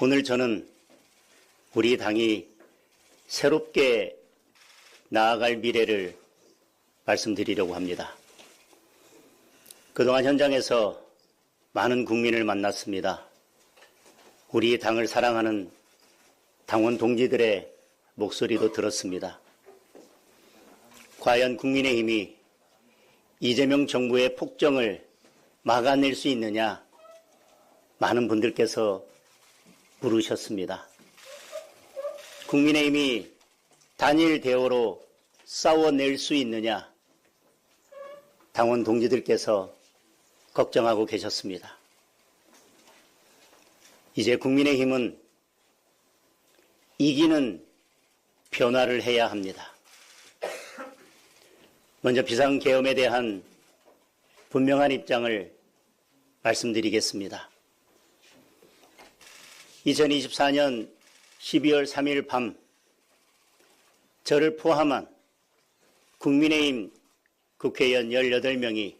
오늘 저는 우리 당이 새롭게 나아갈 미래를 말씀드리려고 합니다. 그동안 현장에서 많은 국민을 만났습니다. 우리 당을 사랑하는 당원 동지들의 목소리도 들었습니다. 과연 국민의힘이 이재명 정부의 폭정을 막아낼 수 있느냐? 많은 분들께서 물으셨습니다. 국민의힘이 단일 대오로 싸워낼 수 있느냐? 당원 동지들께서 걱정하고 계셨습니다. 이제 국민의힘은 이기는 변화를 해야 합니다. 먼저 비상계엄에 대한 분명한 입장을 말씀드리겠습니다. 2024년 12월 3일 밤 저를 포함한 국민의힘 국회의원 18명이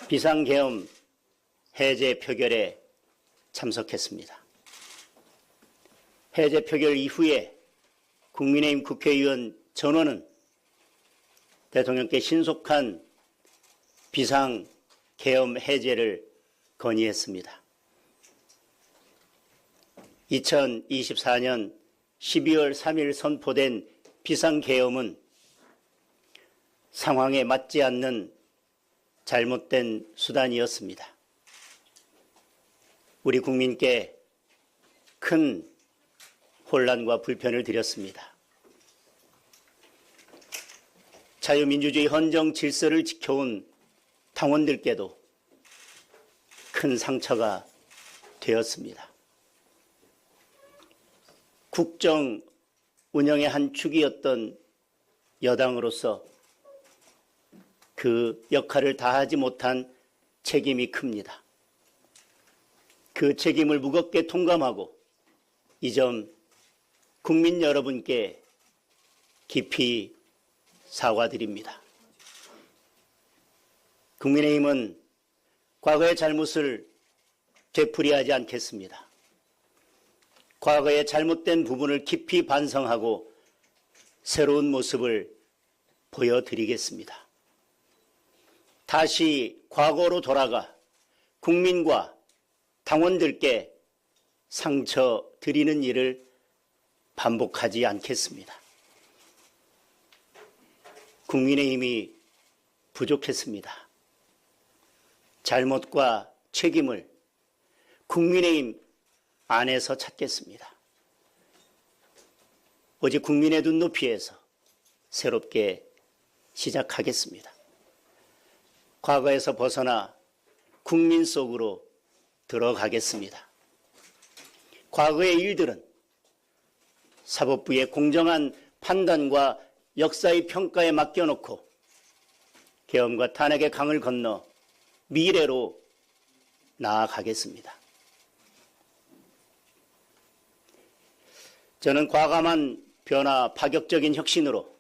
비상계엄 해제 표결에 참석했습니다. 해제 표결 이후에 국민의힘 국회의원 전원은 대통령께 신속한 비상계엄 해제를 건의했습니다. 2024년 12월 3일 선포된 비상계엄은 상황에 맞지 않는 잘못된 수단이었습니다. 우리 국민께 큰 혼란과 불편을 드렸습니다. 자유민주주의 헌정 질서를 지켜온 당원들께도 큰 상처가 되었습니다. 국정 운영의 한 축이었던 여당으로서 그 역할을 다하지 못한 책임이 큽니다. 그 책임을 무겁게 통감하고 이 점 국민 여러분께 깊이 사과드립니다. 국민의힘은 과거의 잘못을 되풀이하지 않겠습니다. 과거의 잘못된 부분을 깊이 반성하고 새로운 모습을 보여드리겠습니다. 다시 과거로 돌아가 국민과 당원들께 상처 드리는 일을 반복하지 않겠습니다. 국민의힘이 부족했습니다. 잘못과 책임을 국민의힘 안에서 찾겠습니다. 오직 국민의 눈높이에서 새롭게 시작하겠습니다. 과거에서 벗어나 국민 속으로 들어가겠습니다. 과거의 일들은 사법부의 공정한 판단과 역사의 평가에 맡겨놓고 계엄과 탄핵의 강을 건너 미래로 나아가겠습니다. 저는 과감한 변화, 파격적인 혁신으로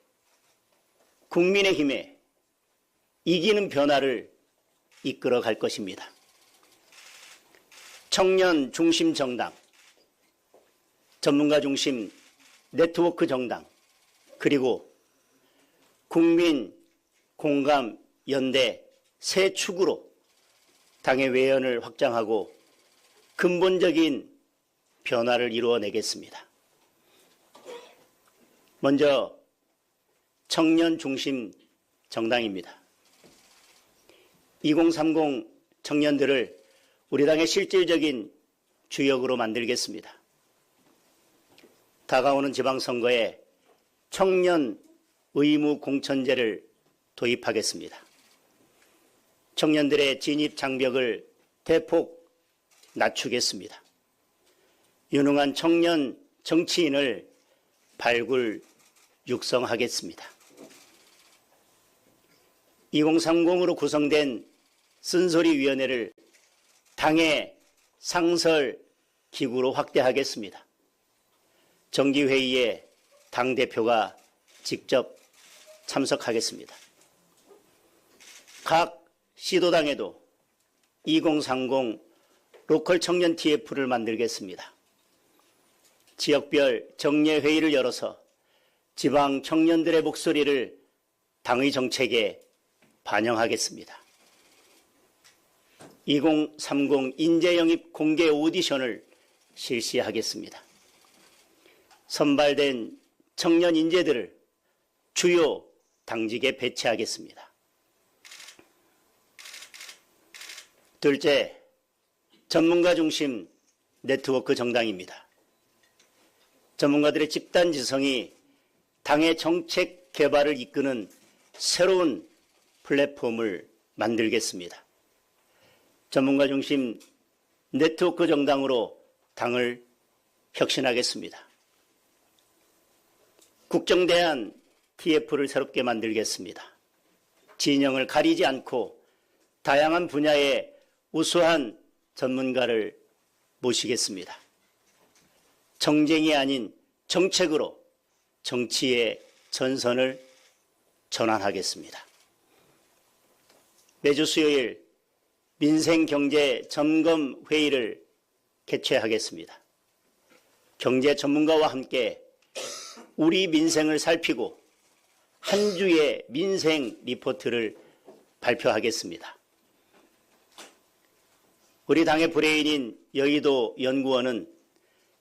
국민의힘에 이기는 변화를 이끌어 갈 것입니다. 청년 중심 정당, 전문가 중심 네트워크 정당, 그리고 국민 공감 연대 세 축으로 당의 외연을 확장하고 근본적인 변화를 이루어내겠습니다. 먼저 청년 중심 정당입니다. 2030 청년들을 우리 당의 실질적인 주역으로 만들겠습니다. 다가오는 지방선거에 청년 의무 공천제를 도입하겠습니다. 청년들의 진입 장벽을 대폭 낮추겠습니다. 유능한 청년 정치인을 발굴 육성하겠습니다. 2030으로 구성된 쓴소리위원회를 당의 상설 기구로 확대하겠습니다. 정기회의에 당대표가 직접 참석하겠습니다. 각 시도당에도 2030 로컬 청년 TF를 만들겠습니다. 지역별 정례회의를 열어서 지방 청년들의 목소리를 당의 정책에 반영하겠습니다. 2030 인재영입 공개 오디션을 실시하겠습니다. 선발된 청년 인재들을 주요 당직에 배치하겠습니다. 둘째, 전문가 중심 네트워크 정당입니다. 전문가들의 집단 지성이 당의 정책 개발을 이끄는 새로운 플랫폼을 만들겠습니다. 전문가 중심 네트워크 정당으로 당을 혁신하겠습니다. 국정대안 TF를 새롭게 만들겠습니다. 진영을 가리지 않고 다양한 분야의 우수한 전문가를 모시겠습니다. 정쟁이 아닌 정책으로 정치의 전선을 전환하겠습니다. 매주 수요일 민생경제 점검회의를 개최하겠습니다. 경제 전문가와 함께 우리 민생을 살피고 한 주의 민생 리포트를 발표하겠습니다. 우리 당의 브레인인 여의도 연구원은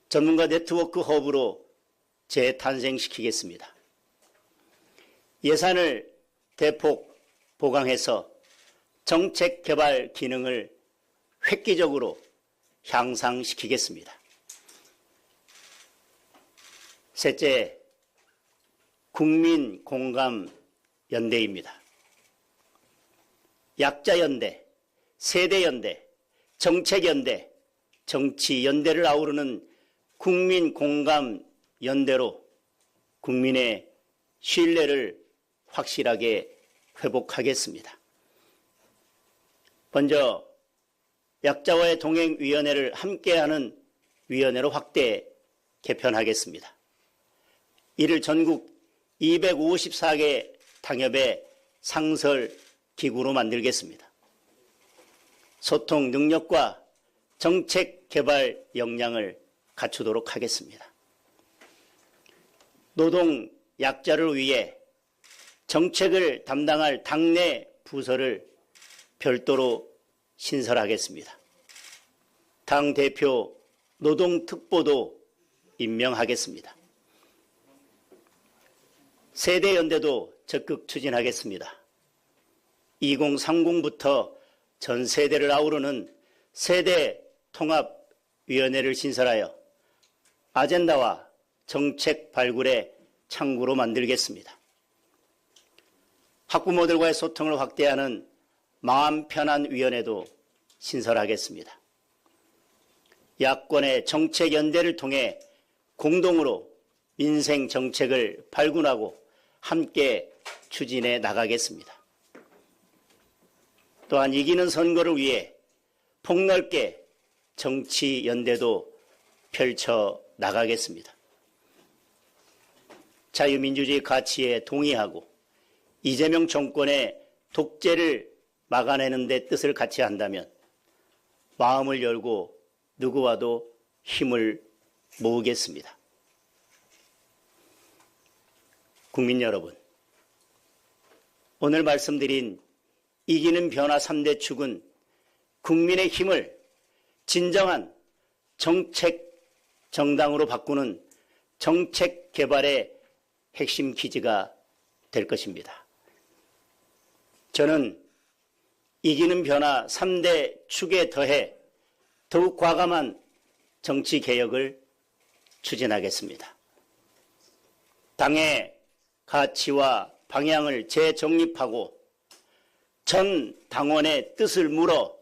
전문가 네트워크 허브로 재탄생시키겠습니다. 예산을 대폭 보강해서 정책 개발 기능을 획기적으로 향상시키겠습니다. 셋째, 국민 공감 연대입니다. 약자 연대, 세대 연대, 정책 연대, 정치 연대를 아우르는 국민 공감 연대로 국민의 신뢰를 확실하게 회복하겠습니다. 먼저 약자와의 동행위원회를 함께하는 위원회로 확대 개편하겠습니다. 이를 전국 254개 당협의 상설 기구로 만들겠습니다. 소통 능력과 정책 개발 역량을 갖추도록 하겠습니다. 노동 약자를 위해 정책을 담당할 당내 부서를 별도로 신설하겠습니다. 당대표 노동특보도 임명하겠습니다. 세대연대도 적극 추진하겠습니다. 2030부터 전 세대를 아우르는 세대통합위원회를 신설하여 아젠다와 정책 발굴의 창구로 만들겠습니다. 학부모들과의 소통을 확대하는 마음 편한 위원회도 신설하겠습니다. 야권의 정책 연대를 통해 공동으로 민생 정책을 발굴하고 함께 추진해 나가겠습니다. 또한 이기는 선거를 위해 폭넓게 정치 연대도 펼쳐 나가겠습니다. 자유민주주의 가치에 동의하고 이재명 정권의 독재를 막아내는 데 뜻을 같이 한다면 마음을 열고 누구와도 힘을 모으겠습니다. 국민 여러분, 오늘 말씀드린 이기는 변화 3대 축은 국민의 힘을 진정한 정책 정당으로 바꾸는 정책 개발의 핵심 기지가 될 것입니다. 저는 이기는 변화 3대 축에 더해 더욱 과감한 정치 개혁을 추진하겠습니다. 당의 가치와 방향을 재정립하고 전 당원의 뜻을 물어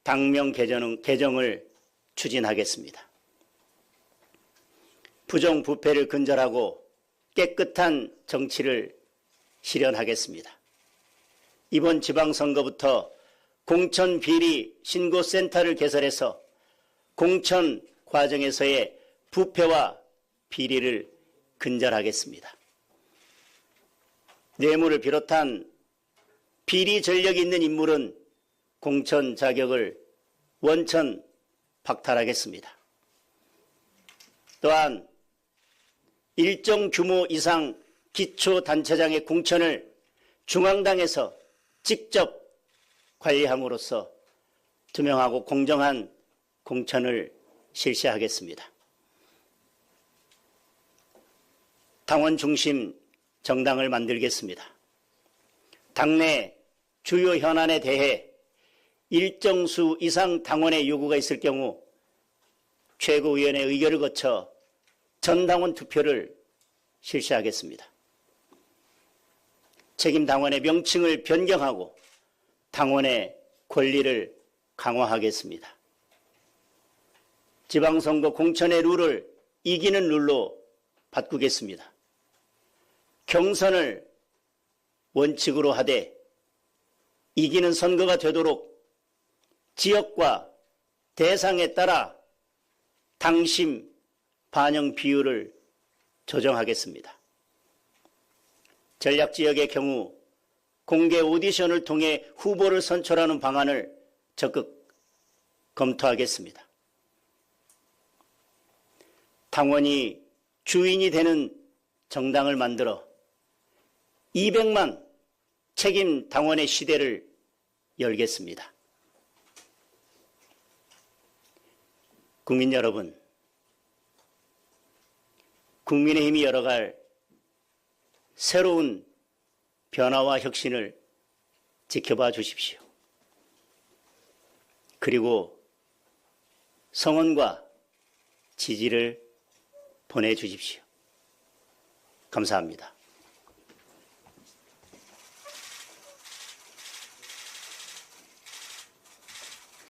당명 개정을 추진하겠습니다. 부정부패를 근절하고 깨끗한 정치를 실현하겠습니다. 이번 지방선거부터 공천비리 신고센터를 개설해서 공천 과정에서의 부패와 비리를 근절하겠습니다. 뇌물을 비롯한 비리 전력이 있는 인물은 공천 자격을 원천 박탈하겠습니다. 또한 일정 규모 이상 기초단체장의 공천을 중앙당에서 직접 관리함으로써 투명하고 공정한 공천을 실시하겠습니다. 당원 중심 정당을 만들겠습니다. 당내 주요 현안에 대해 일정 수 이상 당원의 요구가 있을 경우 최고위원회 의결을 거쳐 전당원 투표를 실시하겠습니다. 책임 당원의 명칭을 변경하고 당원의 권리를 강화하겠습니다. 지방선거 공천의 룰을 이기는 룰로 바꾸겠습니다. 경선을 원칙으로 하되 이기는 선거가 되도록 지역과 대상에 따라 당심 반영 비율을 조정하겠습니다. 전략지역의 경우 공개 오디션을 통해 후보를 선출하는 방안을 적극 검토하겠습니다. 당원이 주인이 되는 정당을 만들어 200만 책임 당원의 시대를 열겠습니다. 국민 여러분, 국민의힘이 열어갈 새로운 변화와 혁신을 지켜봐 주십시오. 그리고 성원과 지지를 보내주십시오. 감사합니다.